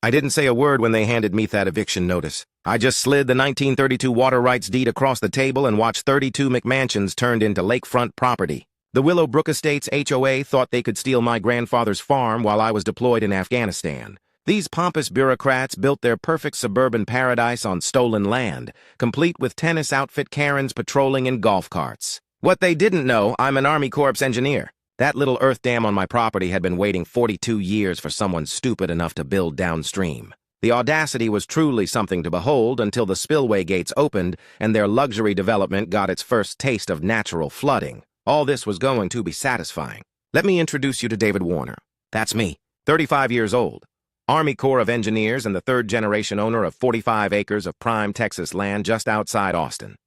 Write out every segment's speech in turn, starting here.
I didn't say a word when they handed me that eviction notice. I just slid the 1932 water rights deed across the table and watched 32 McMansions turned into lakefront property. The Willowbrook Estates HOA thought they could steal my grandfather's farm while I was deployed in Afghanistan. These pompous bureaucrats built their perfect suburban paradise on stolen land, complete with tennis outfit Karens patrolling in golf carts. What they didn't know, I'm an Army Corps engineer. That little earth dam on my property had been waiting 42 years for someone stupid enough to build downstream. The audacity was truly something to behold until the spillway gates opened and their luxury development got its first taste of natural flooding. All this was going to be satisfying. Let me introduce you to David Warner. That's me, 35 years old. Army Corps of Engineers and the third-generation owner of 45 acres of prime Texas land just outside Austin.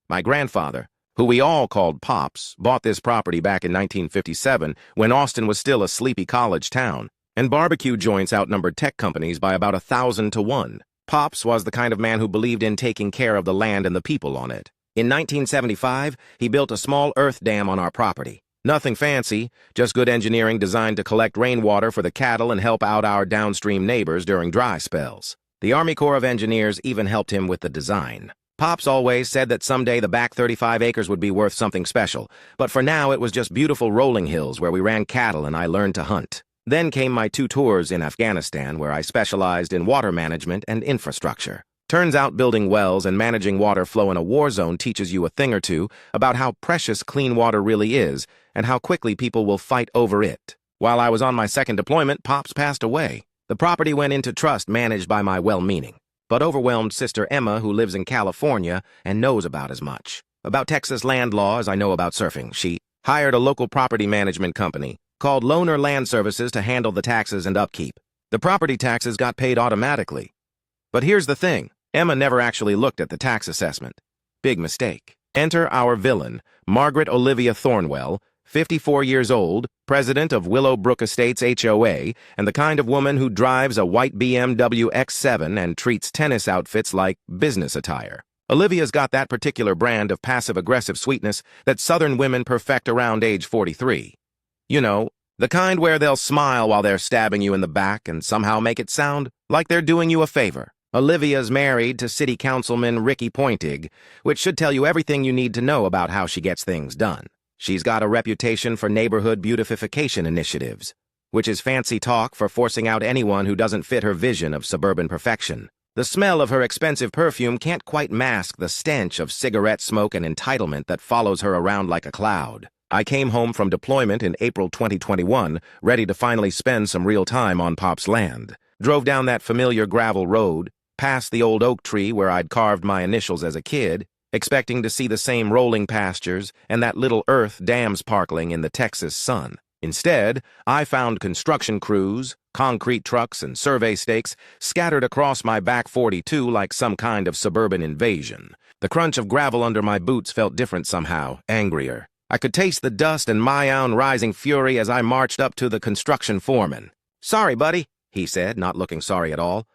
My grandfather, who we all called Pops, bought this property back in 1957 when Austin was still a sleepy college town, and barbecue joints outnumbered tech companies by about 1,000 to 1. Pops was the kind of man who believed in taking care of the land and the people on it. In 1975, he built a small earth dam on our property. Nothing fancy, just good engineering designed to collect rainwater for the cattle and help out our downstream neighbors during dry spells. The Army Corps of Engineers even helped him with the design. Pops always said that someday the back 35 acres would be worth something special, but for now it was just beautiful rolling hills where we ran cattle and I learned to hunt. Then came my 2 tours in Afghanistan where I specialized in water management and infrastructure. Turns out building wells and managing water flow in a war zone teaches you a thing or two about how precious clean water really is and how quickly people will fight over it. While I was on my second deployment, Pops passed away. The property went into trust managed by my well-meaning, but overwhelmed sister Emma, who lives in California and knows about as much. About Texas land law as I know about surfing. She hired a local property management company called Loaner Land Services to handle the taxes and upkeep. The property taxes got paid automatically. But here's the thing. Emma never actually looked at the tax assessment. Big mistake. Enter our villain, Margaret Olivia Thornwell, 54 years old, president of Willowbrook Estates HOA, and the kind of woman who drives a white BMW X7 and treats tennis outfits like business attire. Olivia's got that particular brand of passive-aggressive sweetness that Southern women perfect around age 43. You know, the kind where they'll smile while they're stabbing you in the back and somehow make it sound like they're doing you a favor. Olivia's married to City Councilman Ricky Pointig, which should tell you everything you need to know about how she gets things done. She's got a reputation for neighborhood beautification initiatives, which is fancy talk for forcing out anyone who doesn't fit her vision of suburban perfection. The smell of her expensive perfume can't quite mask the stench of cigarette smoke and entitlement that follows her around like a cloud. I came home from deployment in April 2021, ready to finally spend some real time on Pop's land. Drove down that familiar gravel road, past the old oak tree where I'd carved my initials as a kid, expecting to see the same rolling pastures and that little earth dam sparkling in the Texas sun. Instead, I found construction crews, concrete trucks, and survey stakes scattered across my back 42 like some kind of suburban invasion. The crunch of gravel under my boots felt different somehow, angrier. I could taste the dust and my own rising fury as I marched up to the construction foreman. "Sorry, buddy," he said, not looking sorry at all.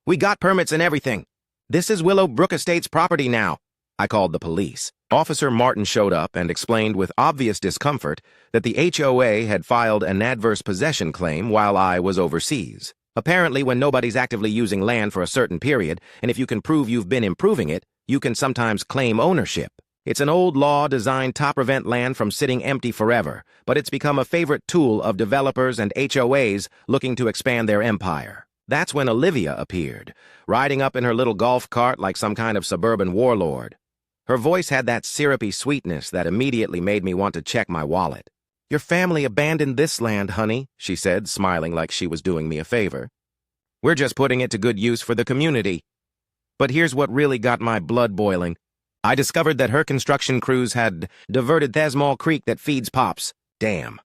"We got permits and everything. This is Willowbrook Estates property now." I called the police. Officer Martin showed up and explained with obvious discomfort that the HOA had filed an adverse possession claim while I was overseas. Apparently, when nobody's actively using land for a certain period, and if you can prove you've been improving it, you can sometimes claim ownership. It's an old law designed to prevent land from sitting empty forever, but it's become a favorite tool of developers and HOAs looking to expand their empire. That's when Olivia appeared, riding up in her little golf cart like some kind of suburban warlord. Her voice had that syrupy sweetness that immediately made me want to check my wallet. "Your family abandoned this land, honey," she said, smiling like she was doing me a favor. "We're just putting it to good use for the community." But here's what really got my blood boiling. I discovered that her construction crews had diverted Thesmall Creek that feeds Pops. Damn.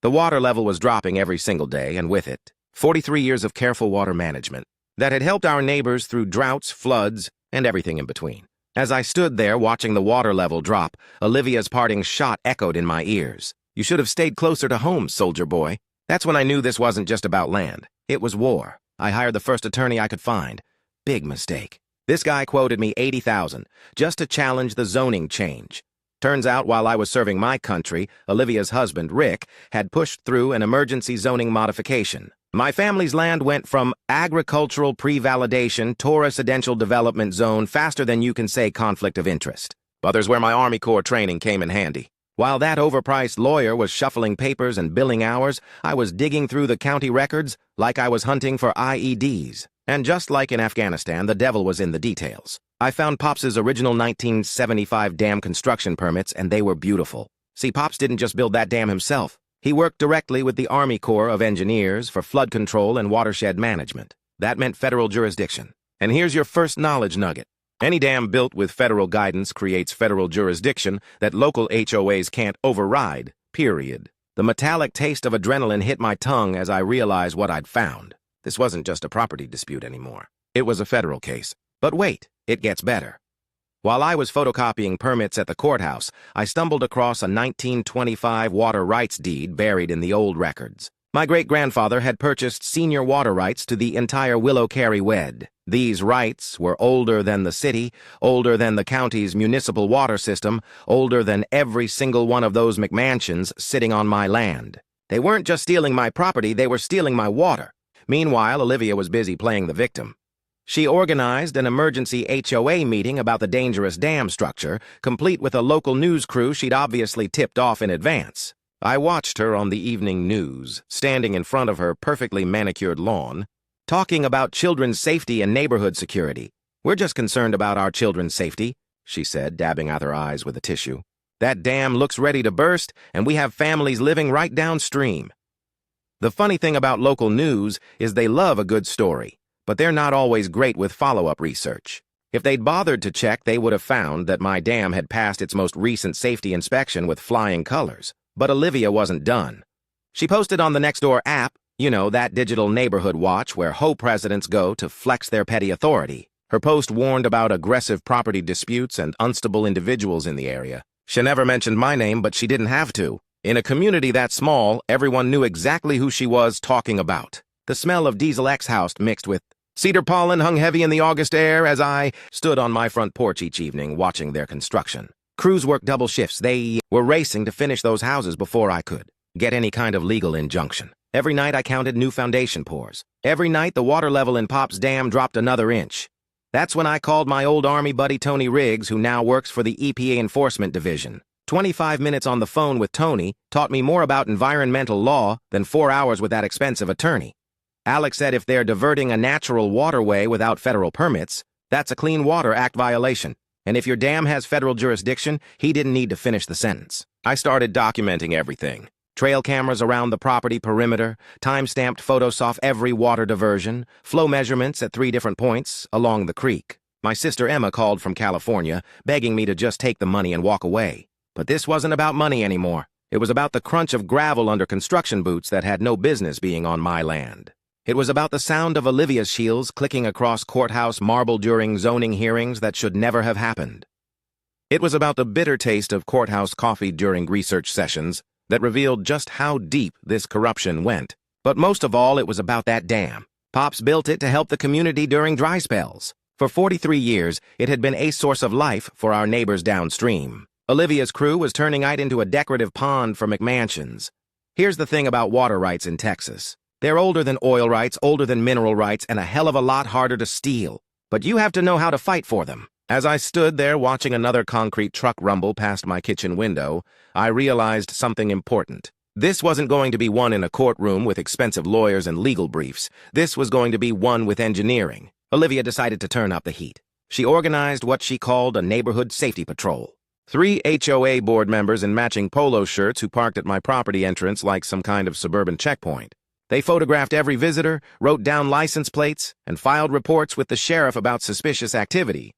The water level was dropping every single day, and with it, 43 years of careful water management that had helped our neighbors through droughts, floods, and everything in between. As I stood there watching the water level drop, Olivia's parting shot echoed in my ears. "You should have stayed closer to home, soldier boy." That's when I knew this wasn't just about land. It was war. I hired the first attorney I could find. Big mistake. This guy quoted me $80,000 just to challenge the zoning change. Turns out while I was serving my country, Olivia's husband, Rick, had pushed through an emergency zoning modification. My family's land went from agricultural pre-validation to residential development zone faster than you can say conflict of interest. But there's where my Army Corps training came in handy. While that overpriced lawyer was shuffling papers and billing hours, I was digging through the county records like I was hunting for IEDs. And just like in Afghanistan, the devil was in the details. I found Pops's original 1975 dam construction permits, and they were beautiful. See, Pops didn't just build that dam himself. He worked directly with the Army Corps of Engineers for flood control and watershed management. That meant federal jurisdiction. And here's your first knowledge nugget. Any dam built with federal guidance creates federal jurisdiction that local HOAs can't override, period. The metallic taste of adrenaline hit my tongue as I realized what I'd found. This wasn't just a property dispute anymore. It was a federal case. But wait, it gets better. While I was photocopying permits at the courthouse, I stumbled across a 1925 water rights deed buried in the old records. My great-grandfather had purchased senior water rights to the entire Willow Carey WED. These rights were older than the city, older than the county's municipal water system, older than every single one of those McMansions sitting on my land. They weren't just stealing my property, they were stealing my water. Meanwhile, Olivia was busy playing the victim. She organized an emergency HOA meeting about the dangerous dam structure, complete with a local news crew she'd obviously tipped off in advance. I watched her on the evening news, standing in front of her perfectly manicured lawn, talking about children's safety and neighborhood security. "We're just concerned about our children's safety," she said, dabbing at her eyes with a tissue. "That dam looks ready to burst, and we have families living right downstream." The funny thing about local news is they love a good story, but they're not always great with follow-up research. If they'd bothered to check, they would have found that my dam had passed its most recent safety inspection with flying colors. But Olivia wasn't done. She posted on the Nextdoor app, you know, that digital neighborhood watch where HOA presidents go to flex their petty authority. Her post warned about aggressive property disputes and unstable individuals in the area. She never mentioned my name, but she didn't have to. In a community that small, everyone knew exactly who she was talking about. The smell of Diesel X-House mixed with cedar pollen hung heavy in the August air as I stood on my front porch each evening watching their construction. Crews worked double shifts. They were racing to finish those houses before I could get any kind of legal injunction. Every night I counted new foundation pours. Every night the water level in Pop's dam dropped another inch. That's when I called my old Army buddy Tony Riggs, who now works for the EPA Enforcement Division. 25 minutes on the phone with Tony taught me more about environmental law than 4 hours with that expensive attorney. Alex said if they're diverting a natural waterway without federal permits, that's a Clean Water Act violation. And if your dam has federal jurisdiction, he didn't need to finish the sentence. I started documenting everything. Trail cameras around the property perimeter, time-stamped photos off every water diversion, flow measurements at 3 different points along the creek. My sister Emma called from California, begging me to just take the money and walk away. But this wasn't about money anymore. It was about the crunch of gravel under construction boots that had no business being on my land. It was about the sound of Olivia's heels clicking across courthouse marble during zoning hearings that should never have happened. It was about the bitter taste of courthouse coffee during research sessions that revealed just how deep this corruption went. But most of all, it was about that dam. Pops built it to help the community during dry spells. For 43 years, it had been a source of life for our neighbors downstream. Olivia's crew was turning it into a decorative pond for McMansions. Here's the thing about water rights in Texas. They're older than oil rights, older than mineral rights, and a hell of a lot harder to steal. But you have to know how to fight for them. As I stood there watching another concrete truck rumble past my kitchen window, I realized something important. This wasn't going to be won in a courtroom with expensive lawyers and legal briefs. This was going to be won with engineering. Olivia decided to turn up the heat. She organized what she called a neighborhood safety patrol. 3 HOA board members in matching polo shirts who parked at my property entrance like some kind of suburban checkpoint. They photographed every visitor, wrote down license plates, and filed reports with the sheriff about suspicious activity.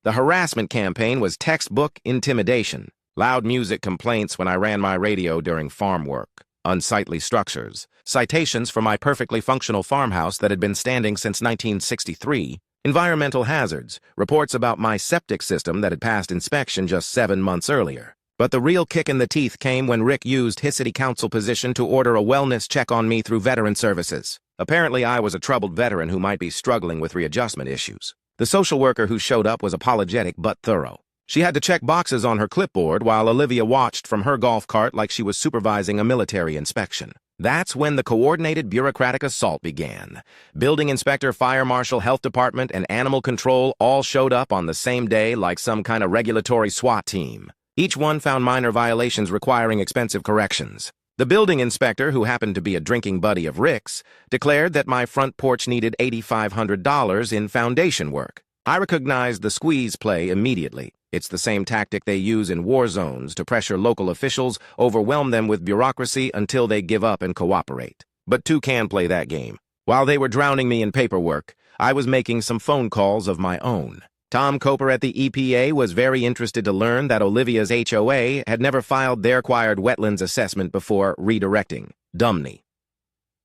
The harassment campaign was textbook intimidation, loud music complaints when I ran my radio during farm work, unsightly structures, citations for my perfectly functional farmhouse that had been standing since 1963, environmental hazards, reports about my septic system that had passed inspection just 7 months earlier. But the real kick in the teeth came when Rick used his city council position to order a wellness check on me through veteran services. Apparently, I was a troubled veteran who might be struggling with readjustment issues. The social worker who showed up was apologetic but thorough. She had to check boxes on her clipboard while Olivia watched from her golf cart like she was supervising a military inspection. That's when the coordinated bureaucratic assault began. Building inspector, fire marshal, health department, and animal control all showed up on the same day like some kind of regulatory SWAT team. Each one found minor violations requiring expensive corrections. The building inspector, who happened to be a drinking buddy of Rick's, declared that my front porch needed $8,500 in foundation work. I recognized the squeeze play immediately. It's the same tactic they use in war zones to pressure local officials, overwhelm them with bureaucracy until they give up and cooperate. But two can play that game. While they were drowning me in paperwork, I was making some phone calls of my own. Tom Coper at the EPA was very interested to learn that Olivia's HOA had never filed their required wetlands assessment before redirecting Dumney.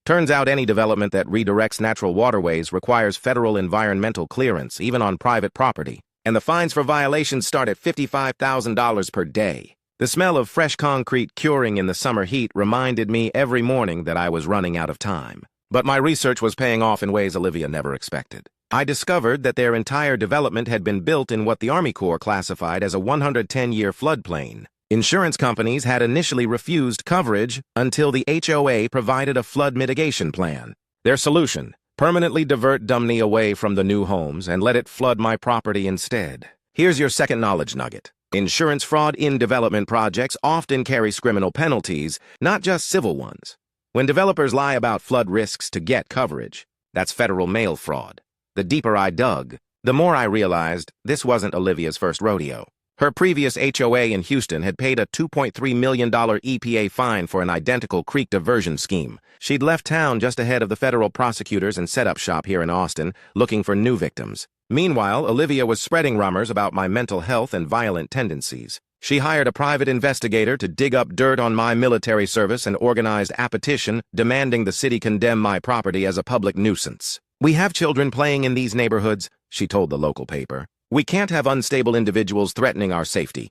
Turns out any development that redirects natural waterways requires federal environmental clearance, even on private property. And the fines for violations start at $55,000 per day. The smell of fresh concrete curing in the summer heat reminded me every morning that I was running out of time. But my research was paying off in ways Olivia never expected. I discovered that their entire development had been built in what the Army Corps classified as a 110-year floodplain. Insurance companies had initially refused coverage until the HOA provided a flood mitigation plan. Their solution: permanently divert Dumney away from the new homes and let it flood my property instead. Here's your second knowledge nugget. Insurance fraud in development projects often carries criminal penalties, not just civil ones. When developers lie about flood risks to get coverage, that's federal mail fraud. The deeper I dug, the more I realized this wasn't Olivia's first rodeo. Her previous HOA in Houston had paid a $2.3 million EPA fine for an identical creek diversion scheme. She'd left town just ahead of the federal prosecutors and set up shop here in Austin, looking for new victims. Meanwhile, Olivia was spreading rumors about my mental health and violent tendencies. She hired a private investigator to dig up dirt on my military service and organized a petition demanding the city condemn my property as a public nuisance. "We have children playing in these neighborhoods," she told the local paper. "We can't have unstable individuals threatening our safety."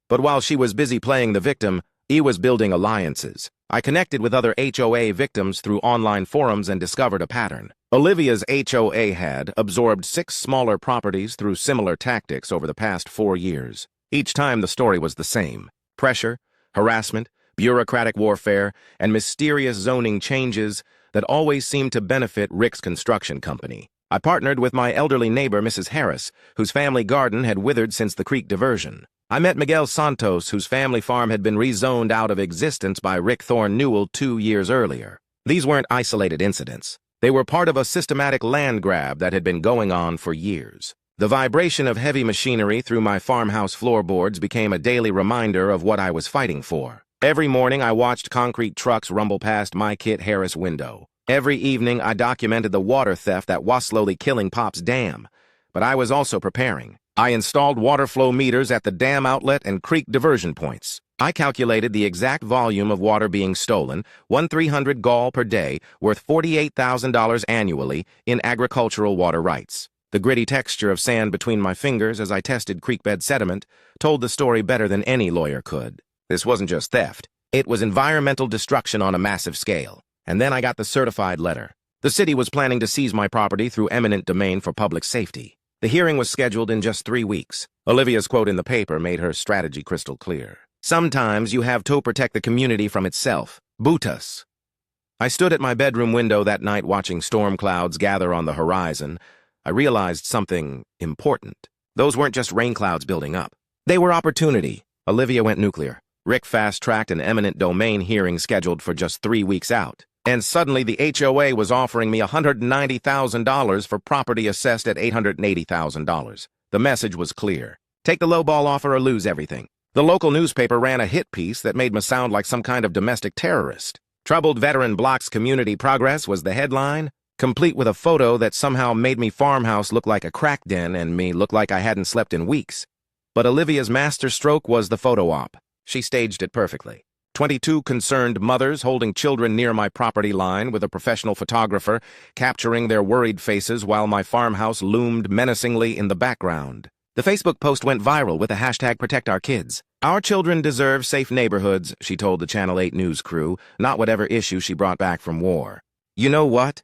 But while she was busy playing the victim, he was building alliances. I connected with other HOA victims through online forums and discovered a pattern. Olivia's HOA had absorbed 6 smaller properties through similar tactics over the past 4 years. Each time the story was the same: pressure, harassment, bureaucratic warfare, and mysterious zoning changes that always seemed to benefit Rick's construction company. I partnered with my elderly neighbor, Mrs. Harris, whose family garden had withered since the creek diversion. I met Miguel Santos, whose family farm had been rezoned out of existence by Rick Thorne Newell 2 years earlier. These weren't isolated incidents. They were part of a systematic land grab that had been going on for years. The vibration of heavy machinery through my farmhouse floorboards became a daily reminder of what I was fighting for. Every morning I watched concrete trucks rumble past my Kit Harris window. Every evening I documented the water theft that was slowly killing Pop's dam. But I was also preparing. I installed water flow meters at the dam outlet and creek diversion points. I calculated the exact volume of water being stolen, 1,300 gall per day, worth $48,000 annually in agricultural water rights. The gritty texture of sand between my fingers as I tested creekbed sediment told the story better than any lawyer could. This wasn't just theft. It was environmental destruction on a massive scale. And then I got the certified letter. The city was planning to seize my property through eminent domain for public safety. The hearing was scheduled in just 3 weeks. Olivia's quote in the paper made her strategy crystal clear. "Sometimes you have to protect the community from itself. Butas." I stood at my bedroom window that night watching storm clouds gather on the horizon. I realized something important. Those weren't just rain clouds building up. They were opportunity. Olivia went nuclear. Rick fast-tracked an eminent domain hearing scheduled for just 3 weeks out. And suddenly the HOA was offering me $190,000 for property assessed at $880,000. The message was clear. Take the lowball offer or lose everything. The local newspaper ran a hit piece that made me sound like some kind of domestic terrorist. "Troubled Veteran Blocks Community Progress" was the headline, complete with a photo that somehow made me farmhouse look like a crack den and me look like I hadn't slept in weeks. But Olivia's masterstroke was the photo op. She staged it perfectly. 22 concerned mothers holding children near my property line with a professional photographer capturing their worried faces while my farmhouse loomed menacingly in the background. The Facebook post went viral with the hashtag #ProtectOurKids. "Our children deserve safe neighborhoods," she told the Channel 8 news crew, not whatever issue she brought back from war. You know what?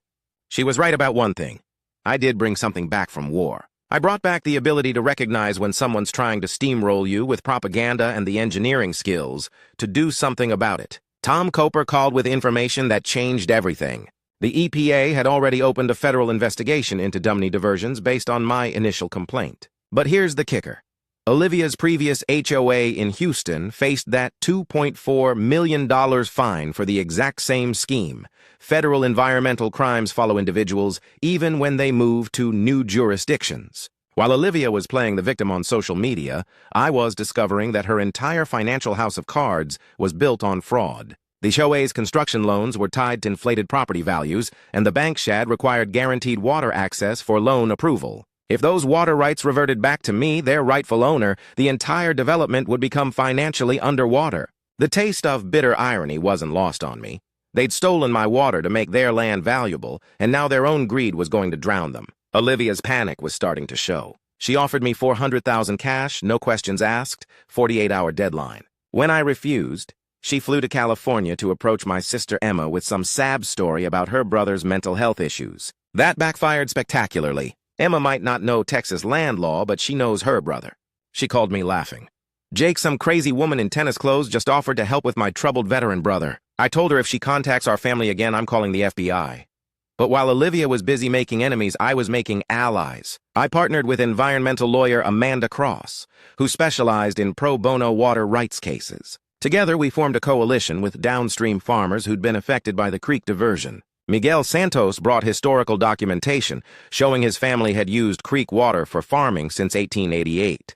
She was right about one thing. I did bring something back from war. I brought back the ability to recognize when someone's trying to steamroll you with propaganda and the engineering skills to do something about it. Tom Coper called with information that changed everything. The EPA had already opened a federal investigation into Dumney diversions based on my initial complaint. But here's the kicker. Olivia's previous HOA in Houston faced that $2.4 million fine for the exact same scheme. Federal environmental crimes follow individuals even when they move to new jurisdictions. While Olivia was playing the victim on social media, I was discovering that her entire financial house of cards was built on fraud. The HOA's construction loans were tied to inflated property values, and the bank shad required guaranteed water access for loan approval. If those water rights reverted back to me, their rightful owner, the entire development would become financially underwater. The taste of bitter irony wasn't lost on me. They'd stolen my water to make their land valuable, and now their own greed was going to drown them. Olivia's panic was starting to show. She offered me $400,000 cash, no questions asked, 48-hour deadline. When I refused, she flew to California to approach my sister Emma with some sad story about her brother's mental health issues. That backfired spectacularly. Emma might not know Texas land law, but she knows her brother. She called me laughing. Jake, some crazy woman in tennis clothes, just offered to help with my troubled veteran brother. I told her if she contacts our family again, I'm calling the FBI. But while Olivia was busy making enemies, I was making allies. I partnered with environmental lawyer Amanda Cross, who specialized in pro bono water rights cases. Together, we formed a coalition with downstream farmers who'd been affected by the creek diversion. Miguel Santos brought historical documentation showing his family had used creek water for farming since 1888.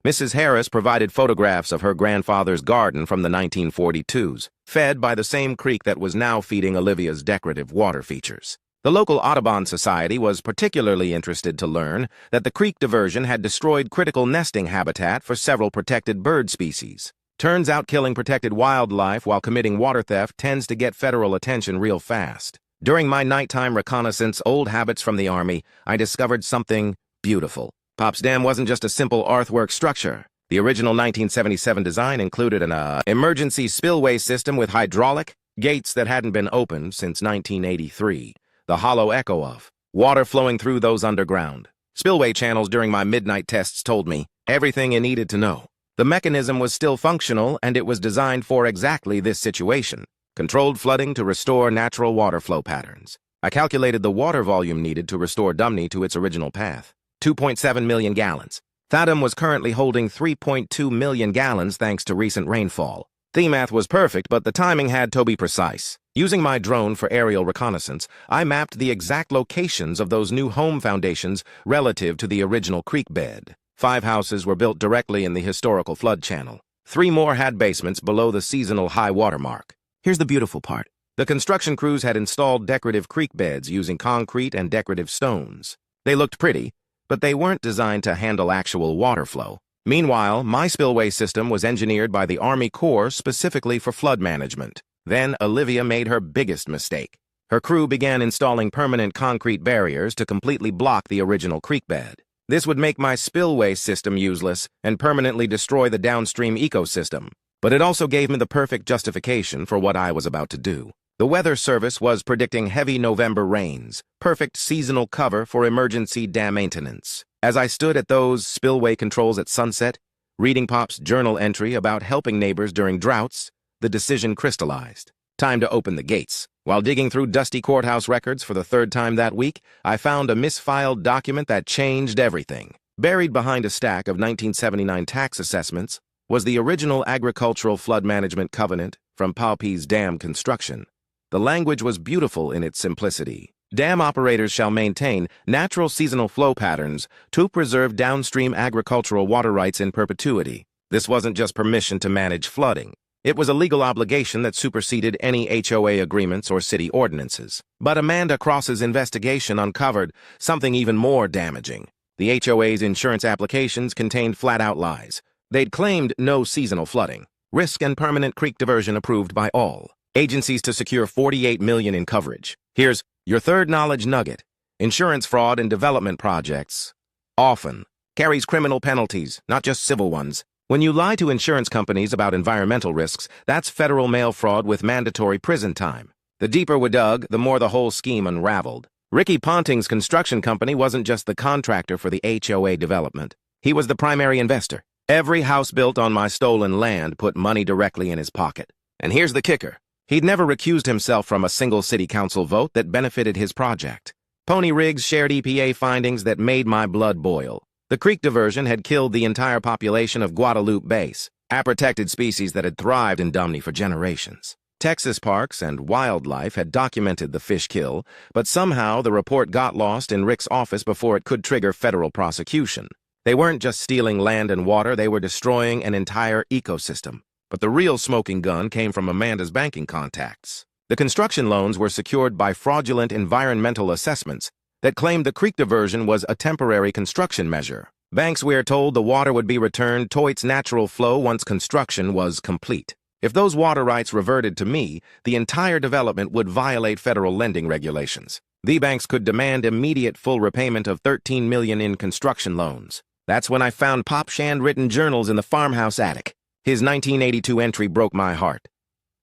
Mrs. Harris provided photographs of her grandfather's garden from the 1942s, fed by the same creek that was now feeding Olivia's decorative water features. The local Audubon Society was particularly interested to learn that the creek diversion had destroyed critical nesting habitat for several protected bird species. Turns out killing protected wildlife while committing water theft tends to get federal attention real fast. During my nighttime reconnaissance, old habits from the Army, I discovered something beautiful. Pop's Dam wasn't just a simple earthwork structure. The original 1977 design included an emergency spillway system with hydraulic gates that hadn't been opened since 1983. The hollow echo of water flowing through those underground spillway channels during my midnight tests told me everything I needed to know. The mechanism was still functional, and it was designed for exactly this situation. Controlled flooding to restore natural water flow patterns. I calculated the water volume needed to restore Dumney to its original path. 2.7 million gallons. Thaddeum was currently holding 3.2 million gallons thanks to recent rainfall. The math was perfect, but the timing had to be precise. Using my drone for aerial reconnaissance, I mapped the exact locations of those new home foundations relative to the original creek bed. 5 houses were built directly in the historical flood channel. 3 more had basements below the seasonal high water mark. Here's the beautiful part. The construction crews had installed decorative creek beds using concrete and decorative stones. They looked pretty, but they weren't designed to handle actual water flow. Meanwhile, my spillway system was engineered by the Army Corps specifically for flood management. Then Olivia made her biggest mistake. Her crew began installing permanent concrete barriers to completely block the original creek bed. This would make my spillway system useless and permanently destroy the downstream ecosystem. But it also gave me the perfect justification for what I was about to do. The Weather Service was predicting heavy November rains, perfect seasonal cover for emergency dam maintenance. As I stood at those spillway controls at sunset, reading Pop's journal entry about helping neighbors during droughts, the decision crystallized. Time to open the gates. While digging through dusty courthouse records for the 3rd time that week, I found a misfiled document that changed everything. Buried behind a stack of 1979 tax assessments was the original agricultural flood management covenant from Paupe's dam construction. The language was beautiful in its simplicity. Dam operators shall maintain natural seasonal flow patterns to preserve downstream agricultural water rights in perpetuity. This wasn't just permission to manage flooding. It was a legal obligation that superseded any HOA agreements or city ordinances. But Amanda Cross's investigation uncovered something even more damaging. The HOA's insurance applications contained flat-out lies. They'd claimed no seasonal flooding, risk and permanent creek diversion approved by all agencies to secure $48 million in coverage. Here's your third knowledge nugget. Insurance fraud in development projects often carries criminal penalties, not just civil ones. When you lie to insurance companies about environmental risks, that's federal mail fraud with mandatory prison time. The deeper we dug, the more the whole scheme unraveled. Ricky Ponting's construction company wasn't just the contractor for the HOA development. He was the primary investor. Every house built on my stolen land put money directly in his pocket. And here's the kicker. He'd never recused himself from a single city council vote that benefited his project. Pony Riggs shared EPA findings that made my blood boil. The creek diversion had killed the entire population of Guadalupe Base, a protected species that had thrived in Dumney for generations. Texas Parks and Wildlife had documented the fish kill, but somehow the report got lost in Rick's office before it could trigger federal prosecution. They weren't just stealing land and water, they were destroying an entire ecosystem. But the real smoking gun came from Amanda's banking contacts. The construction loans were secured by fraudulent environmental assessments that claimed the creek diversion was a temporary construction measure. Banks were told the water would be returned to its natural flow once construction was complete. If those water rights reverted to me, the entire development would violate federal lending regulations. The banks could demand immediate full repayment of $13 million in construction loans. That's when I found Pop's handwritten journals in the farmhouse attic. His 1982 entry broke my heart.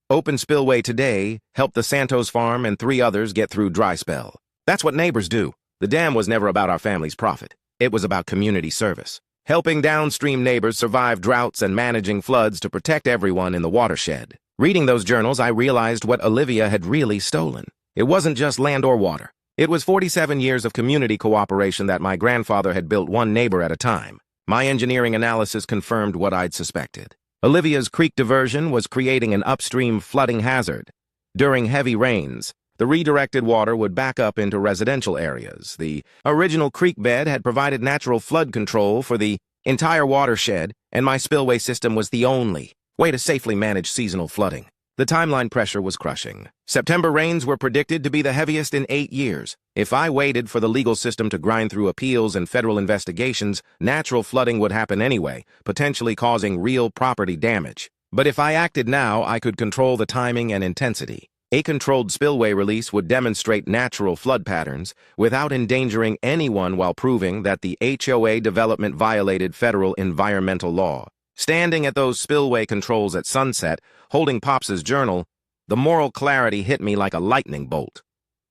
Open spillway today helped the Santos farm and 3 others get through dry spell. That's what neighbors do. The dam was never about our family's profit. It was about community service, helping downstream neighbors survive droughts and managing floods to protect everyone in the watershed. Reading those journals, I realized what Olivia had really stolen. It wasn't just land or water. It was 47 years of community cooperation that my grandfather had built one neighbor at a time. My engineering analysis confirmed what I'd suspected. Olivia's creek diversion was creating an upstream flooding hazard. During heavy rains, the redirected water would back up into residential areas. The original creek bed had provided natural flood control for the entire watershed, and my spillway system was the only way to safely manage seasonal flooding. The timeline pressure was crushing. September rains were predicted to be the heaviest in 8 years. If I waited for the legal system to grind through appeals and federal investigations, natural flooding would happen anyway, potentially causing real property damage. But if I acted now, I could control the timing and intensity. A controlled spillway release would demonstrate natural flood patterns without endangering anyone while proving that the HOA development violated federal environmental law. Standing at those spillway controls at sunset, holding Pops's journal, the moral clarity hit me like a lightning bolt.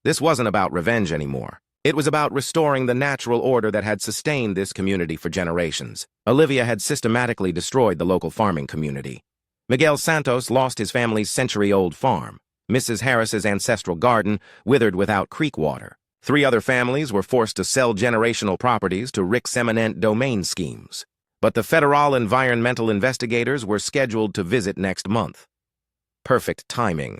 This wasn't about revenge anymore. It was about restoring the natural order that had sustained this community for generations. Olivia had systematically destroyed the local farming community. Miguel Santos lost his family's century-old farm. Mrs. Harris's ancestral garden withered without creek water. 3 other families were forced to sell generational properties to Rick's eminent domain schemes. But the federal environmental investigators were scheduled to visit next month. Perfect timing.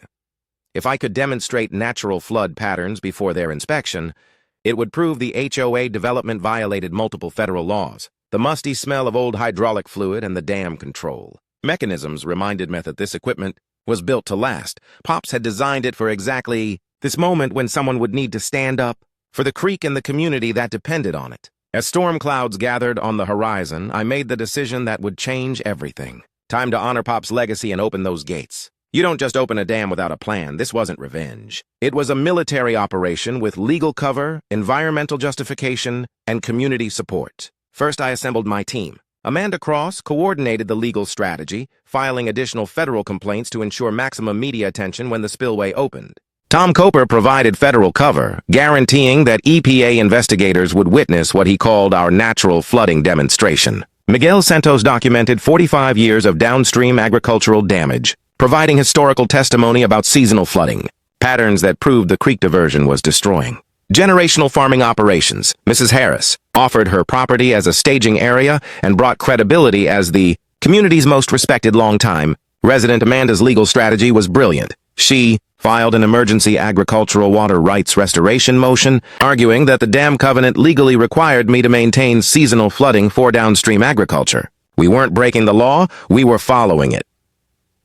If I could demonstrate natural flood patterns before their inspection, it would prove the HOA development violated multiple federal laws. The musty smell of old hydraulic fluid and the dam control. Mechanisms reminded me that this equipment was built to last. Pops had designed it for exactly this moment when someone would need to stand up for the creek and the community that depended on it. As storm clouds gathered on the horizon, I made the decision that would change everything. Time to honor Pop's legacy and open those gates. You don't just open a dam without a plan. This wasn't revenge. It was a military operation with legal cover, environmental justification, and community support. First, I assembled my team. Amanda Cross coordinated the legal strategy, filing additional federal complaints to ensure maximum media attention when the spillway opened. Tom Coper provided federal cover, guaranteeing that EPA investigators would witness what he called our natural flooding demonstration. Miguel Santos documented 45 years of downstream agricultural damage, providing historical testimony about seasonal flooding, patterns that proved the creek diversion was destroying. Generational farming operations. Mrs. Harris offered her property as a staging area and brought credibility as the community's most respected longtime resident. Amanda's legal strategy was brilliant. She filed an emergency agricultural water rights restoration motion, arguing that the dam covenant legally required me to maintain seasonal flooding for downstream agriculture. We weren't breaking the law, we were following it.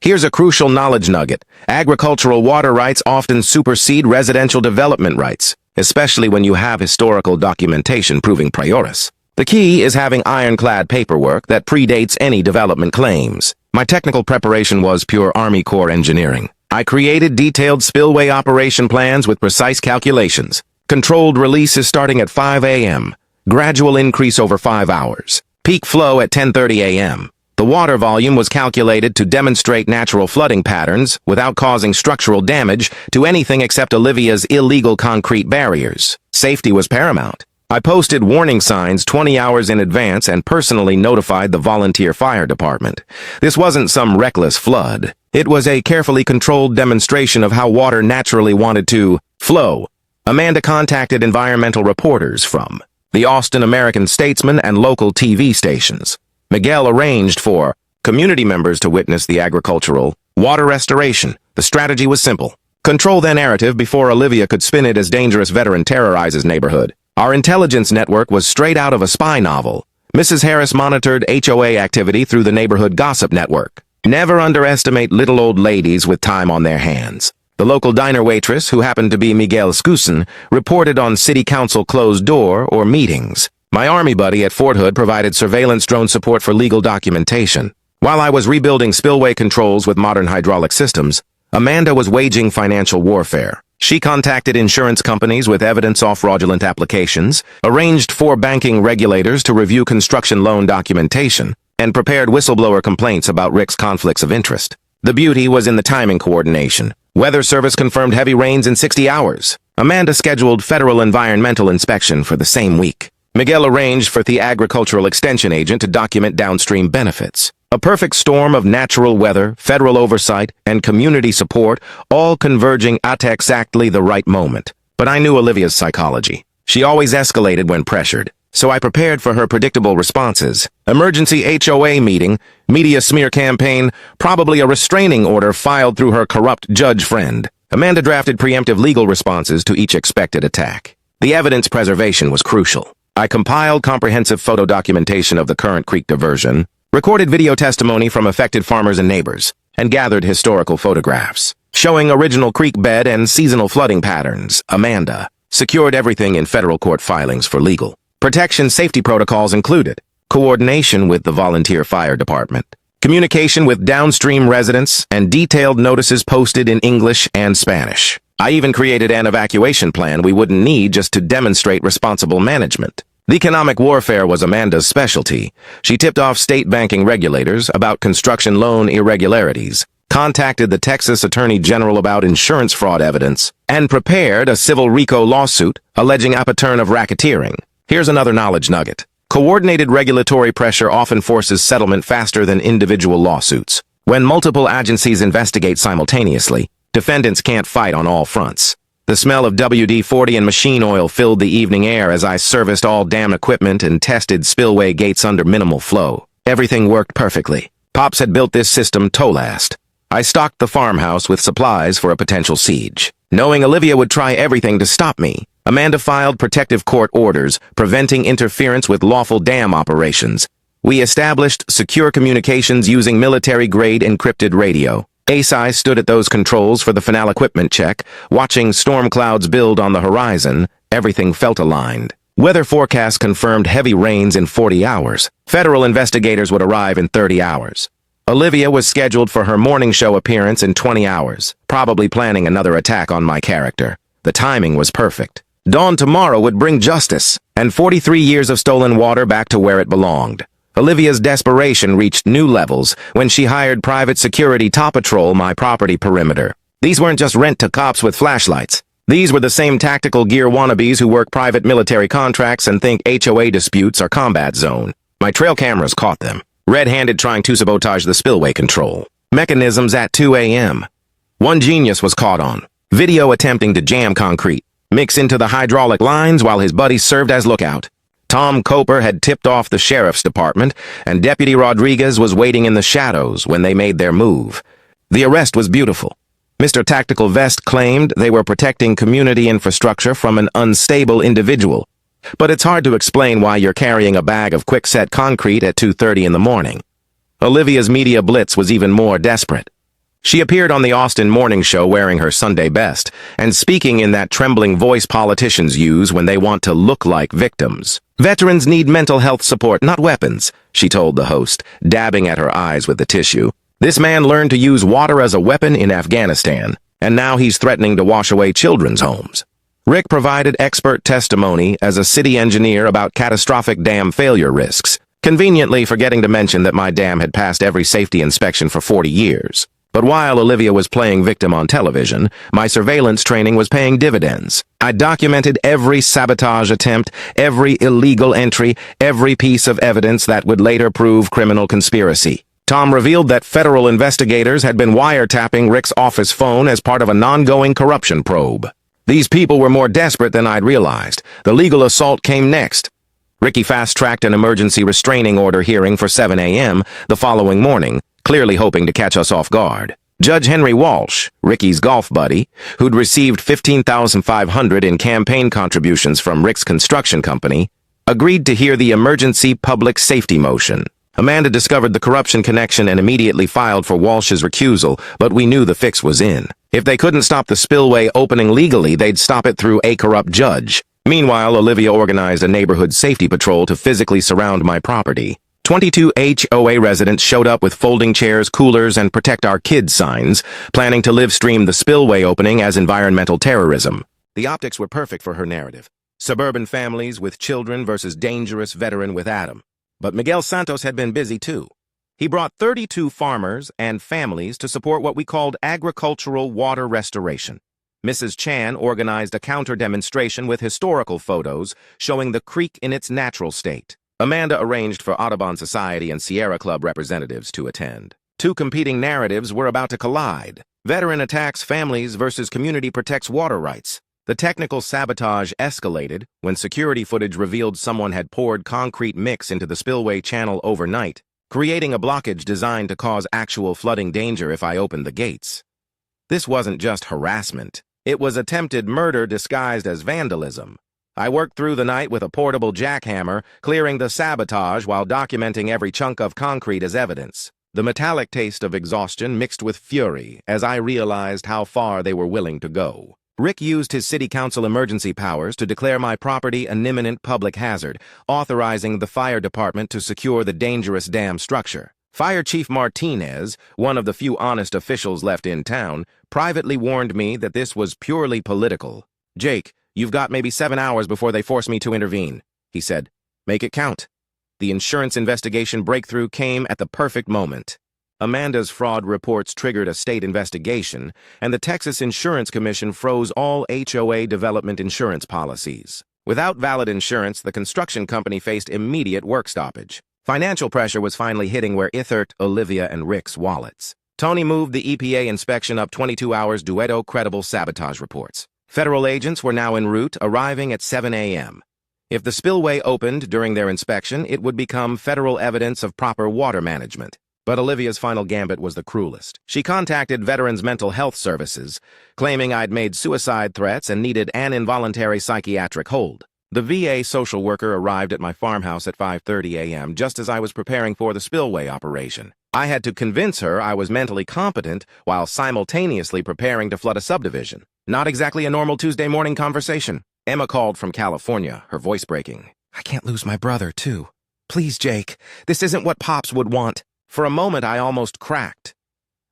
Here's a crucial knowledge nugget. Agricultural water rights often supersede residential development rights, especially when you have historical documentation proving prioris. The key is having ironclad paperwork that predates any development claims. My technical preparation was pure Army Corps engineering. I created detailed spillway operation plans with precise calculations. Controlled releases starting at 5 a.m. Gradual increase over 5 hours. Peak flow at 10:30 a.m. The water volume was calculated to demonstrate natural flooding patterns without causing structural damage to anything except Olivia's illegal concrete barriers. Safety was paramount. I posted warning signs 20 hours in advance and personally notified the volunteer fire department. This wasn't some reckless flood. It was a carefully controlled demonstration of how water naturally wanted to flow. Amanda contacted environmental reporters from the Austin American-Statesman and local TV stations. Miguel arranged for community members to witness the agricultural water restoration. The strategy was simple. Control the narrative before Olivia could spin it as dangerous veteran terrorizes neighborhood. Our intelligence network was straight out of a spy novel. Mrs. Harris monitored HOA activity through the neighborhood gossip network. Never underestimate little old ladies with time on their hands. The local diner waitress, who happened to be Miguel Scusen, reported on city council closed door or meetings. My army buddy at Fort Hood provided surveillance drone support for legal documentation. While I was rebuilding spillway controls with modern hydraulic systems, Amanda was waging financial warfare. She contacted insurance companies with evidence of fraudulent applications, arranged for banking regulators to review construction loan documentation, and prepared whistleblower complaints about Rick's conflicts of interest. The beauty was in the timing coordination. Weather Service confirmed heavy rains in 60 hours. Amanda scheduled federal environmental inspection for the same week. Miguel arranged for the agricultural extension agent to document downstream benefits. A perfect storm of natural weather, federal oversight, and community support, all converging at exactly the right moment. But I knew Olivia's psychology. She always escalated when pressured, so I prepared for her predictable responses. Emergency HOA meeting, media smear campaign, probably a restraining order filed through her corrupt judge friend. Amanda drafted preemptive legal responses to each expected attack. The evidence preservation was crucial. I compiled comprehensive photo documentation of the current creek diversion, recorded video testimony from affected farmers and neighbors, and gathered historical photographs showing original creek bed and seasonal flooding patterns. Amanda secured everything in federal court filings for legal protection. Safety protocols included coordination with the volunteer fire department, communication with downstream residents, and detailed notices posted in English and Spanish. I even created an evacuation plan we wouldn't need just to demonstrate responsible management. The economic warfare was Amanda's specialty. She tipped off state banking regulators about construction loan irregularities, contacted the Texas Attorney General about insurance fraud evidence, and prepared a civil RICO lawsuit alleging a pattern of racketeering. Here's another knowledge nugget. Coordinated regulatory pressure often forces settlement faster than individual lawsuits. When multiple agencies investigate simultaneously, defendants can't fight on all fronts. The smell of WD-40 and machine oil filled the evening air as I serviced all dam equipment and tested spillway gates under minimal flow. Everything worked perfectly. Pops had built this system to last. I stocked the farmhouse with supplies for a potential siege. Knowing Olivia would try everything to stop me, Amanda filed protective court orders preventing interference with lawful dam operations. We established secure communications using military-grade encrypted radio. SoI stood at those controls for the final equipment check, watching storm clouds build on the horizon. Everything felt aligned. Weather forecasts confirmed heavy rains in 40 hours. Federal investigators would arrive in 30 hours. Olivia was scheduled for her morning show appearance in 20 hours, probably planning another attack on my character. The timing was perfect. Dawn tomorrow would bring justice, and 43 years of stolen water back to where it belonged. Olivia's desperation reached new levels when she hired private security to patrol my property perimeter. These weren't just rent-to-cops with flashlights. These were the same tactical gear wannabes who work private military contracts and think HOA disputes are combat zone. My trail cameras caught them, red-handed trying to sabotage the spillway control mechanisms at 2 a.m. One genius was caught on video attempting to jam concrete, mix into the hydraulic lines while his buddies served as lookout. Tom Coper had tipped off the sheriff's department, and Deputy Rodriguez was waiting in the shadows when they made their move. The arrest was beautiful. Mr. Tactical Vest claimed they were protecting community infrastructure from an unstable individual. But it's hard to explain why you're carrying a bag of quick-set concrete at 2:30 in the morning. Olivia's media blitz was even more desperate. She appeared on the Austin morning show wearing her Sunday best and speaking in that trembling voice politicians use when they want to look like victims. Veterans need mental health support, not weapons, she told the host, dabbing at her eyes with the tissue. This man learned to use water as a weapon in Afghanistan, and now he's threatening to wash away children's homes. Rick provided expert testimony as a city engineer about catastrophic dam failure risks, conveniently forgetting to mention that my dam had passed every safety inspection for 40 years. But while Olivia was playing victim on television, my surveillance training was paying dividends. I documented every sabotage attempt, every illegal entry, every piece of evidence that would later prove criminal conspiracy. Tom revealed that federal investigators had been wiretapping Rick's office phone as part of an ongoing corruption probe. These people were more desperate than I'd realized. The legal assault came next. Ricky fast-tracked an emergency restraining order hearing for 7 a.m. the following morning, clearly hoping to catch us off guard. Judge Henry Walsh, Ricky's golf buddy, who'd received $15,500 in campaign contributions from Rick's construction company, agreed to hear the emergency public safety motion. Amanda discovered the corruption connection and immediately filed for Walsh's recusal, but we knew the fix was in. If they couldn't stop the spillway opening legally, they'd stop it through a corrupt judge. Meanwhile, Olivia organized a neighborhood safety patrol to physically surround my property. 22 HOA residents showed up with folding chairs, coolers, and Protect Our Kids signs, planning to live stream the spillway opening as environmental terrorism. The optics were perfect for her narrative. Suburban families with children versus dangerous veteran with Adam. But Miguel Santos had been busy too. He brought 32 farmers and families to support what we called agricultural water restoration. Mrs. Chan organized a counter-demonstration with historical photos showing the creek in its natural state. Amanda arranged for Audubon Society and Sierra Club representatives to attend. Two competing narratives were about to collide. Veteran attacks families versus community protects water rights. The technical sabotage escalated when security footage revealed someone had poured concrete mix into the spillway channel overnight, creating a blockage designed to cause actual flooding danger if I opened the gates. This wasn't just harassment. It was attempted murder disguised as vandalism. I worked through the night with a portable jackhammer, clearing the sabotage while documenting every chunk of concrete as evidence. The metallic taste of exhaustion mixed with fury as I realized how far they were willing to go. Rick used his city council emergency powers to declare my property an imminent public hazard, authorizing the fire department to secure the dangerous dam structure. Fire Chief Martinez, one of the few honest officials left in town, privately warned me that this was purely political. "Jake, you've got maybe 7 hours before they force me to intervene," he said. "Make it count." The insurance investigation breakthrough came at the perfect moment. Amanda's fraud reports triggered a state investigation, and the Texas Insurance Commission froze all HOA development insurance policies. Without valid insurance, the construction company faced immediate work stoppage. Financial pressure was finally hitting where it hurt Olivia and Rick's wallets. Tony moved the EPA inspection up 22 hours duetto credible sabotage reports. Federal agents were now en route, arriving at 7 a.m. If the spillway opened during their inspection, it would become federal evidence of proper water management. But Olivia's final gambit was the cruelest. She contacted Veterans Mental Health Services, claiming I'd made suicide threats and needed an involuntary psychiatric hold. The VA social worker arrived at my farmhouse at 5:30 a.m. just as I was preparing for the spillway operation. I had to convince her I was mentally competent while simultaneously preparing to flood a subdivision. Not exactly a normal Tuesday morning conversation. Emma called from California, her voice breaking. "I can't lose my brother, too. Please, Jake, this isn't what Pops would want." For a moment, I almost cracked.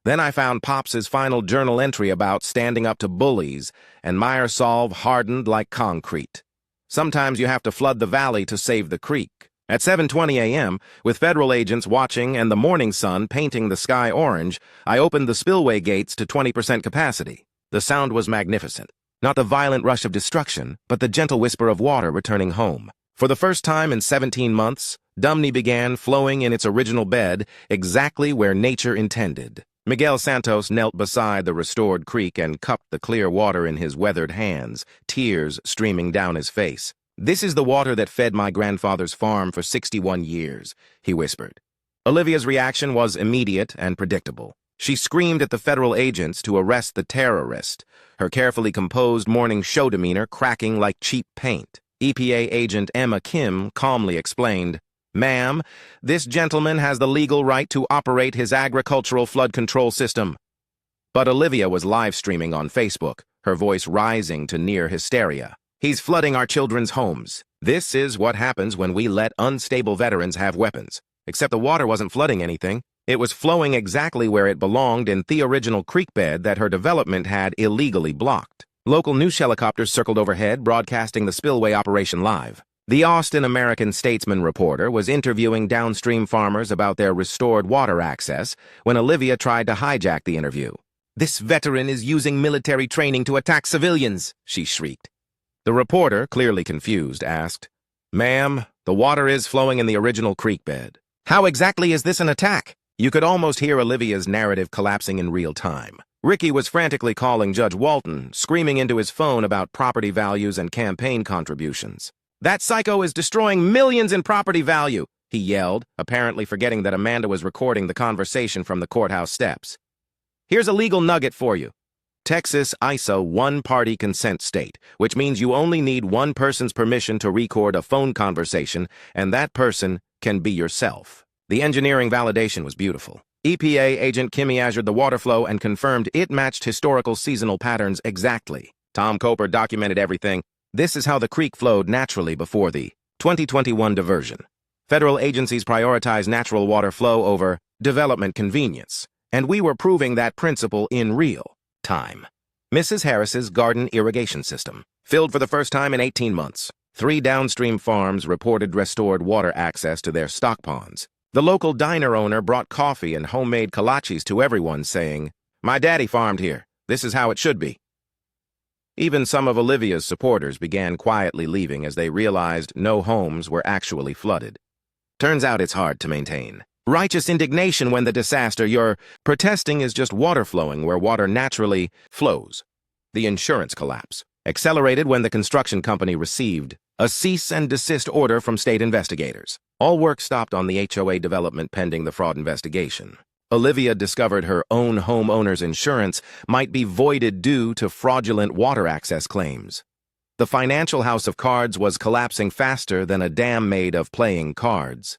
Then I found Pops's final journal entry about standing up to bullies, and Meyer Solve hardened like concrete. Sometimes you have to flood the valley to save the creek. At 7:20 a.m., with federal agents watching and the morning sun painting the sky orange, I opened the spillway gates to 20% capacity. The sound was magnificent. Not the violent rush of destruction, but the gentle whisper of water returning home. For the first time in 17 months, Dumney began flowing in its original bed, exactly where nature intended. Miguel Santos knelt beside the restored creek and cupped the clear water in his weathered hands, tears streaming down his face. "This is the water that fed my grandfather's farm for 61 years, he whispered. Olivia's reaction was immediate and predictable. She screamed at the federal agents to arrest the terrorist, her carefully composed morning show demeanor cracking like cheap paint. EPA agent Emma Kim calmly explained, "Ma'am, this gentleman has the legal right to operate his agricultural flood control system." But Olivia was live streaming on Facebook, her voice rising to near hysteria. "He's flooding our children's homes. This is what happens when we let unstable veterans have weapons." Except the water wasn't flooding anything. It was flowing exactly where it belonged in the original creek bed that her development had illegally blocked. Local news helicopters circled overhead, broadcasting the spillway operation live. The Austin American-Statesman reporter was interviewing downstream farmers about their restored water access when Olivia tried to hijack the interview. "This veteran is using military training to attack civilians," she shrieked. The reporter, clearly confused, asked, "Ma'am, the water is flowing in the original creek bed. How exactly is this an attack?" You could almost hear Olivia's narrative collapsing in real time. Ricky was frantically calling Judge Walton, screaming into his phone about property values and campaign contributions. "That psycho is destroying millions in property value," he yelled, apparently forgetting that Amanda was recording the conversation from the courthouse steps. "Here's a legal nugget for you. Texas ISO one-party consent state, which means you only need one person's permission to record a phone conversation, and that person can be yourself." The engineering validation was beautiful. EPA agent Kimmy Azured the water flow and confirmed it matched historical seasonal patterns exactly. Tom Coper documented everything. This is how the creek flowed naturally before the 2021 diversion. Federal agencies prioritize natural water flow over development convenience, and we were proving that principle in real time. Mrs. Harris's garden irrigation system, filled for the first time in 18 months. 3 downstream farms reported restored water access to their stock ponds. The local diner owner brought coffee and homemade kolaches to everyone, saying, "My daddy farmed here. This is how it should be." Even some of Olivia's supporters began quietly leaving as they realized no homes were actually flooded. Turns out it's hard to maintain righteous indignation when the disaster you're protesting is just water flowing where water naturally flows. The insurance collapse accelerated when the construction company received a cease and desist order from state investigators. All work stopped on the HOA development pending the fraud investigation. Olivia discovered her own homeowner's insurance might be voided due to fraudulent water access claims. The financial house of cards was collapsing faster than a dam made of playing cards.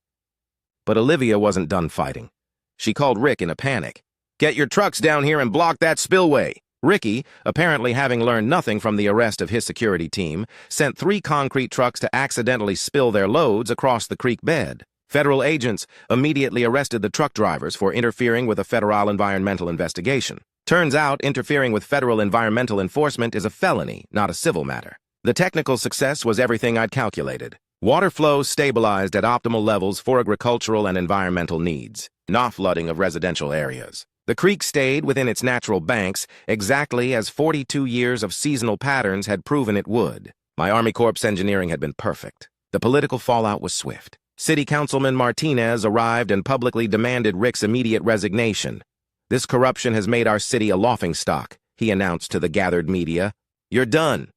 But Olivia wasn't done fighting. She called Rick in a panic. "Get your trucks down here and block that spillway." Ricky, apparently having learned nothing from the arrest of his security team, sent 3 concrete trucks to accidentally spill their loads across the creek bed. Federal agents immediately arrested the truck drivers for interfering with a federal environmental investigation. Turns out, interfering with federal environmental enforcement is a felony, not a civil matter. The technical success was everything I'd calculated. Water flow stabilized at optimal levels for agricultural and environmental needs, not flooding of residential areas. The creek stayed within its natural banks, exactly as 42 years of seasonal patterns had proven it would. My Army Corps engineering had been perfect. The political fallout was swift. City Councilman Martinez arrived and publicly demanded Rick's immediate resignation. "This corruption has made our city a laughingstock," he announced to the gathered media. "You're done."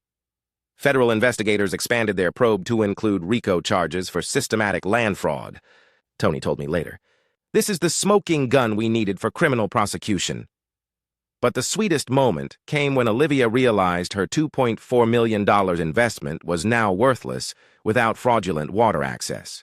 Federal investigators expanded their probe to include RICO charges for systematic land fraud. Tony told me later. "This is the smoking gun we needed for criminal prosecution." But the sweetest moment came when Olivia realized her $2.4 million investment was now worthless without fraudulent water access.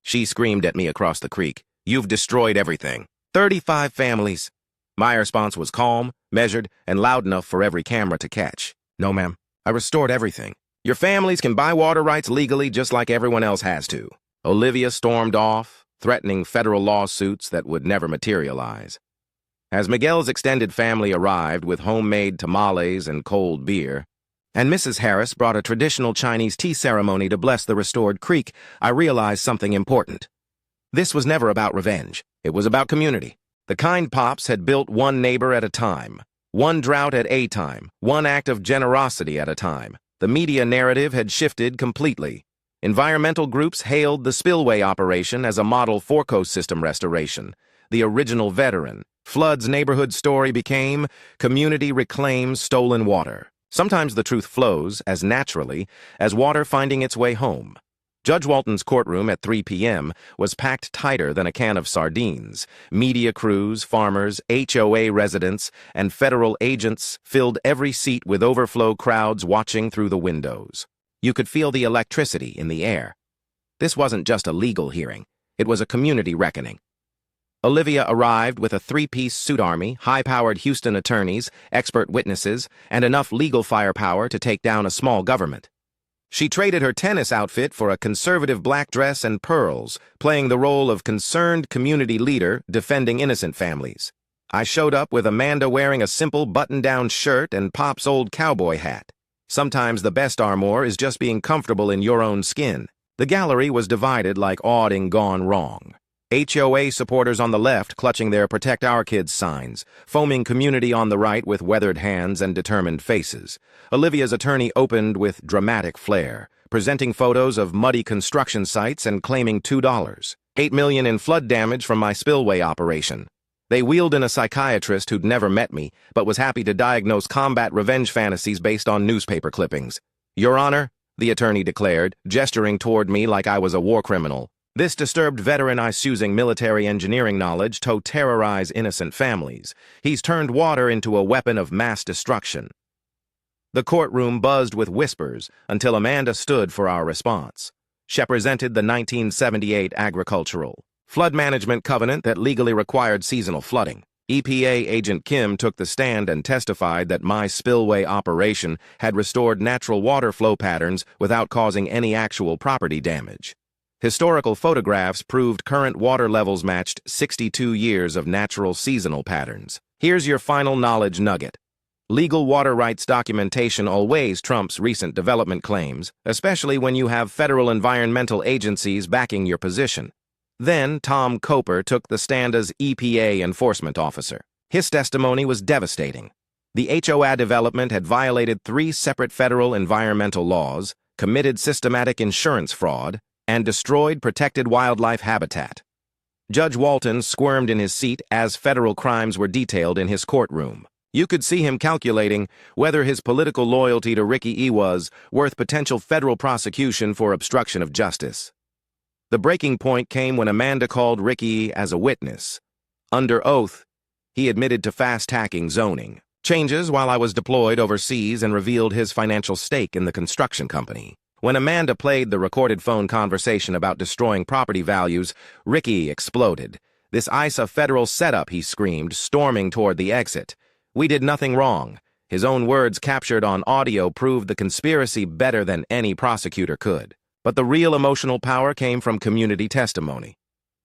She screamed at me across the creek, "You've destroyed everything. 35 families." My response was calm, measured, and loud enough for every camera to catch. "No, ma'am. I restored everything. Your families can buy water rights legally just like everyone else has to." Olivia stormed off, threatening federal lawsuits that would never materialize. As Miguel's extended family arrived with homemade tamales and cold beer, and Mrs. Harris brought a traditional Chinese tea ceremony to bless the restored creek, I realized something important. This was never about revenge. It was about community. The kind Pops had built one neighbor at a time, one drought at a time, one act of generosity at a time. The media narrative had shifted completely. Environmental groups hailed the spillway operation as a model Forco system restoration. The original veteran, Flood's neighborhood story became community reclaims stolen water. Sometimes the truth flows as naturally as water finding its way home. Judge Walton's courtroom at 3 p.m. was packed tighter than a can of sardines. Media crews, farmers, HOA residents, and federal agents filled every seat with overflow crowds watching through the windows. You could feel the electricity in the air. This wasn't just a legal hearing. It was a community reckoning. Olivia arrived with a 3-piece suit army, high-powered Houston attorneys, expert witnesses, and enough legal firepower to take down a small government. She traded her tennis outfit for a conservative black dress and pearls, playing the role of concerned community leader defending innocent families. I showed up with Amanda wearing a simple button-down shirt and Pop's old cowboy hat. Sometimes the best armor is just being comfortable in your own skin. The gallery was divided like awding gone wrong. HOA supporters on the left clutching their Protect Our Kids signs, foaming community on the right with weathered hands and determined faces. Olivia's attorney opened with dramatic flair, presenting photos of muddy construction sites and claiming $2. $8 million in flood damage from my spillway operation. They wheeled in a psychiatrist who'd never met me, but was happy to diagnose combat revenge fantasies based on newspaper clippings. Your Honor, the attorney declared, gesturing toward me like I was a war criminal. This disturbed veteran is using military engineering knowledge to terrorize innocent families. He's turned water into a weapon of mass destruction. The courtroom buzzed with whispers until Amanda stood for our response. She presented the 1978 Agricultural Flood Management Covenant that legally required seasonal flooding. EPA Agent Kim took the stand and testified that my spillway operation had restored natural water flow patterns without causing any actual property damage. Historical photographs proved current water levels matched 62 years of natural seasonal patterns. Here's your final knowledge nugget. Legal water rights documentation always trumps recent development claims, especially when you have federal environmental agencies backing your position. Then Tom Coper took the stand as EPA enforcement officer. His testimony was devastating. The HOA development had violated 3 separate federal environmental laws, committed systematic insurance fraud, and destroyed protected wildlife habitat. Judge Walton squirmed in his seat as federal crimes were detailed in his courtroom. You could see him calculating whether his political loyalty to Ricky E. was worth potential federal prosecution for obstruction of justice. The breaking point came when Amanda called Ricky as a witness. Under oath, he admitted to fast-hacking zoning changes while I was deployed overseas and revealed his financial stake in the construction company. When Amanda played the recorded phone conversation about destroying property values, Ricky exploded. "This is a federal setup," he screamed, storming toward the exit. "We did nothing wrong." His own words captured on audio proved the conspiracy better than any prosecutor could. But the real emotional power came from community testimony.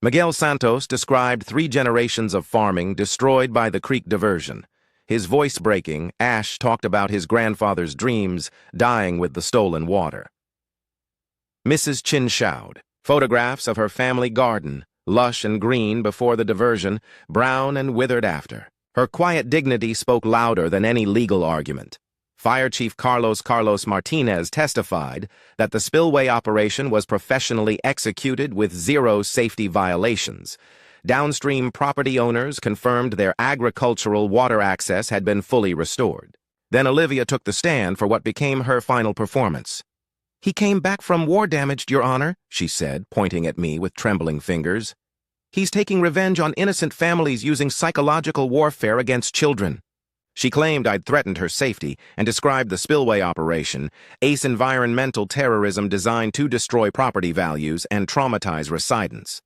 Miguel Santos described 3 generations of farming destroyed by the creek diversion. His voice breaking, Ash talked about his grandfather's dreams dying with the stolen water. Mrs. Chin showed photographs of her family garden, lush and green before the diversion, brown and withered after. Her quiet dignity spoke louder than any legal argument. Fire Chief Carlos Martinez testified that the spillway operation was professionally executed with 0 safety violations. Downstream property owners confirmed their agricultural water access had been fully restored. Then Olivia took the stand for what became her final performance. "He came back from war damaged, Your Honor," she said, pointing at me with trembling fingers. "He's taking revenge on innocent families using psychological warfare against children." She claimed I'd threatened her safety and described the spillway operation, ACE environmental terrorism designed to destroy property values and traumatize residents.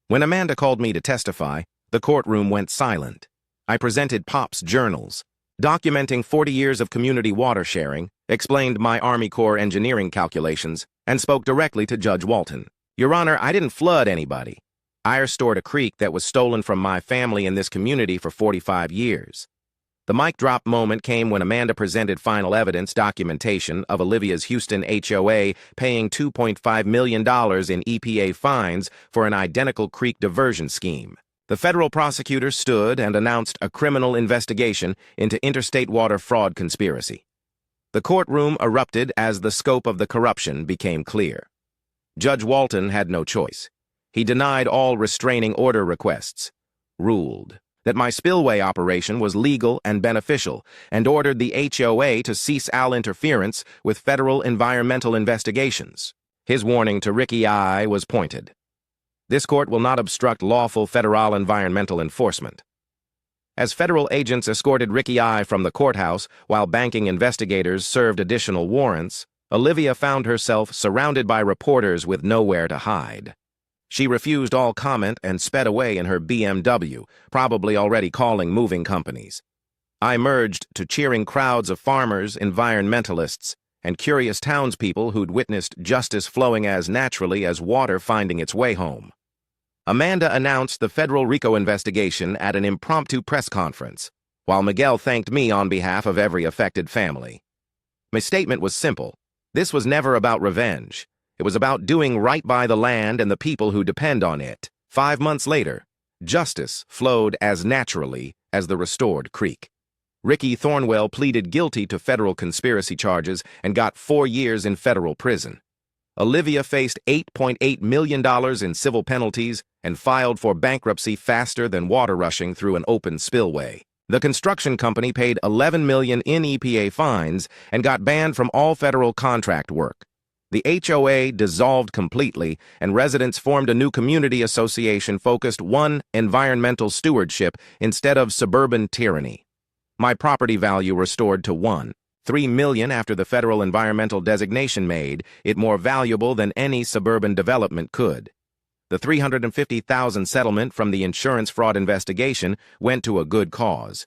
When Amanda called me to testify, the courtroom went silent. I presented Pop's journals, documenting 40 years of community water sharing, explained my Army Corps engineering calculations, and spoke directly to Judge Walton. "Your Honor, I didn't flood anybody. I restored a creek that was stolen from my family in this community for 45 years. The mic drop moment came when Amanda presented final evidence documentation of Olivia's Houston HOA paying $2.5 million in EPA fines for an identical creek diversion scheme. The federal prosecutor stood and announced a criminal investigation into interstate water fraud conspiracy. The courtroom erupted as the scope of the corruption became clear. Judge Walton had no choice. He denied all restraining order requests, ruled that my spillway operation was legal and beneficial, and ordered the HOA to cease all interference with federal environmental investigations. His warning to Ricky I. was pointed. This court will not obstruct lawful federal environmental enforcement. As federal agents escorted Ricky I. from the courthouse while banking investigators served additional warrants, Olivia found herself surrounded by reporters with nowhere to hide. She refused all comment and sped away in her BMW, probably already calling moving companies. I merged to cheering crowds of farmers, environmentalists, and curious townspeople who'd witnessed justice flowing as naturally as water finding its way home. Amanda announced the federal RICO investigation at an impromptu press conference, while Miguel thanked me on behalf of every affected family. My statement was simple. This was never about revenge. It was about doing right by the land and the people who depend on it. 5 months later, justice flowed as naturally as the restored creek. Ricky Thornwell pleaded guilty to federal conspiracy charges and got 4 years in federal prison. Olivia faced $8.8 million in civil penalties and filed for bankruptcy faster than water rushing through an open spillway. The construction company paid $11 million in EPA fines and got banned from all federal contract work. The HOA dissolved completely, and residents formed a new community association focused on environmental stewardship instead of suburban tyranny. My property value restored to $1.3 million after the federal environmental designation made it more valuable than any suburban development could. The $350,000 settlement from the insurance fraud investigation went to a good cause.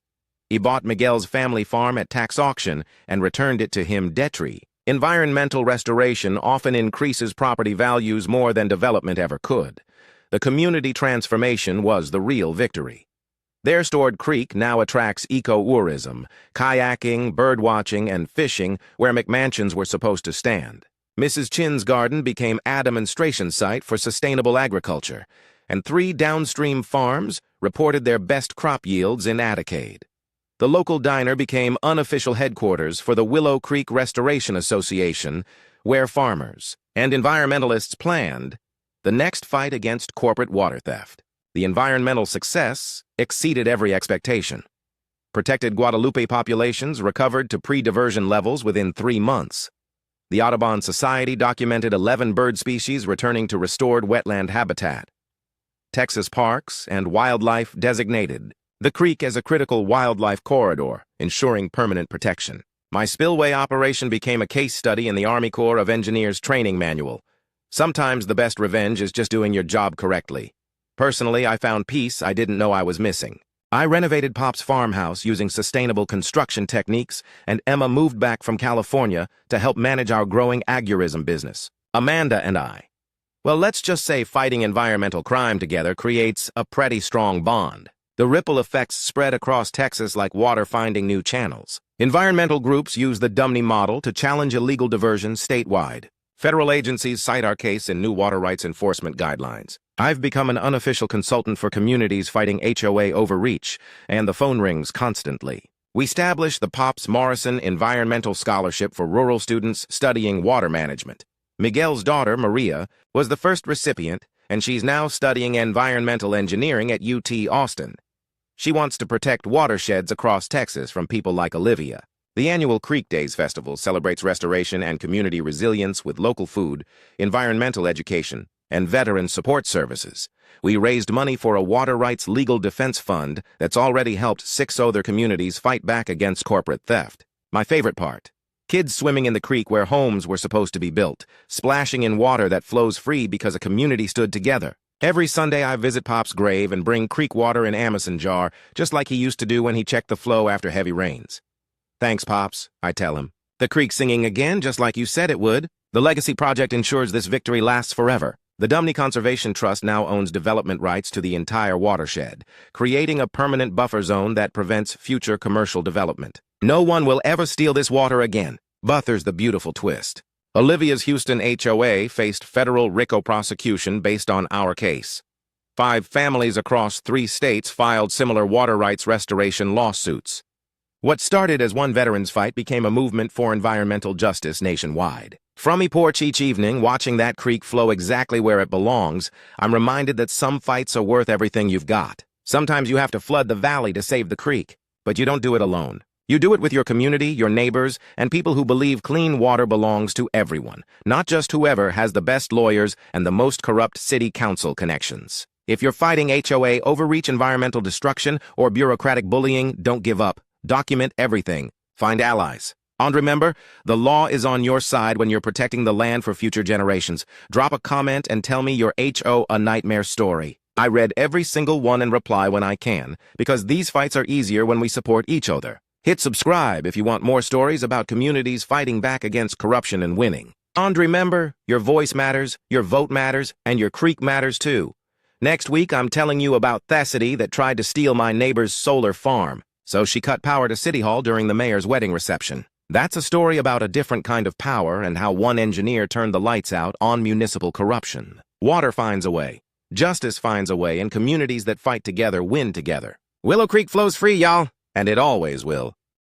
He bought Miguel's family farm at tax auction and returned it to him debt-free. Environmental restoration often increases property values more than development ever could. The community transformation was the real victory. Their stored creek now attracts eco-tourism, kayaking, birdwatching, and fishing where McMansions were supposed to stand. Mrs. Chin's garden became a demonstration site for sustainable agriculture, and 3 downstream farms reported their best crop yields in a decade. The local diner became unofficial headquarters for the Willow Creek Restoration Association, where farmers and environmentalists planned the next fight against corporate water theft. The environmental success exceeded every expectation. Protected Guadalupe populations recovered to pre-diversion levels within 3 months. The Audubon Society documented 11 bird species returning to restored wetland habitat. Texas parks and wildlife designated the creek as a critical wildlife corridor, ensuring permanent protection. My spillway operation became a case study in the Army Corps of Engineers training manual. Sometimes the best revenge is just doing your job correctly. Personally, I found peace I didn't know I was missing. I renovated Pop's farmhouse using sustainable construction techniques, and Emma moved back from California to help manage our growing agurism business. Amanda and I. Well, let's just say fighting environmental crime together creates a pretty strong bond. The ripple effects spread across Texas like water finding new channels. Environmental groups use the Dumney model to challenge illegal diversion statewide. Federal agencies cite our case in new water rights enforcement guidelines. I've become an unofficial consultant for communities fighting HOA overreach, and the phone rings constantly. We established the Pops Morrison Environmental Scholarship for rural students studying water management. Miguel's daughter, Maria, was the first recipient, and she's now studying environmental engineering at UT Austin. She wants to protect watersheds across Texas from people like Olivia. The annual Creek Days Festival celebrates restoration and community resilience with local food, environmental education, and veteran support services. We raised money for a water rights legal defense fund that's already helped 6 other communities fight back against corporate theft. My favorite part: kids swimming in the creek where homes were supposed to be built, splashing in water that flows free because a community stood together. Every Sunday I visit Pop's grave and bring creek water in Amazon jar, just like he used to do when he checked the flow after heavy rains. Thanks, Pops, I tell him. The creek's singing again, just like you said it would. The Legacy Project ensures this victory lasts forever. The Dumney Conservation Trust now owns development rights to the entire watershed, creating a permanent buffer zone that prevents future commercial development. No one will ever steal this water again. But there's the beautiful twist. Olivia's Houston HOA faced federal RICO prosecution based on our case. 5 families across 3 states filed similar water rights restoration lawsuits. What started as one veterans fight became a movement for environmental justice nationwide. From my porch each evening, watching that creek flow exactly where it belongs, I'm reminded that some fights are worth everything you've got. Sometimes you have to flood the valley to save the creek, but you don't do it alone. You do it with your community, your neighbors, and people who believe clean water belongs to everyone, not just whoever has the best lawyers and the most corrupt city council connections. If you're fighting HOA overreach, environmental destruction, or bureaucratic bullying, don't give up. Document everything. Find allies. And remember, the law is on your side when you're protecting the land for future generations. Drop a comment and tell me your HOA nightmare story. I read every single one and reply when I can, because these fights are easier when we support each other. Hit subscribe if you want more stories about communities fighting back against corruption and winning. And remember, your voice matters, your vote matters, and your creek matters too. Next week, I'm telling you about Thessity that tried to steal my neighbor's solar farm, so she cut power to City Hall during the mayor's wedding reception. That's a story about a different kind of power and how one engineer turned the lights out on municipal corruption. Water finds a way. Justice finds a way, and communities that fight together win together. Willow Creek flows free, y'all, and it always will.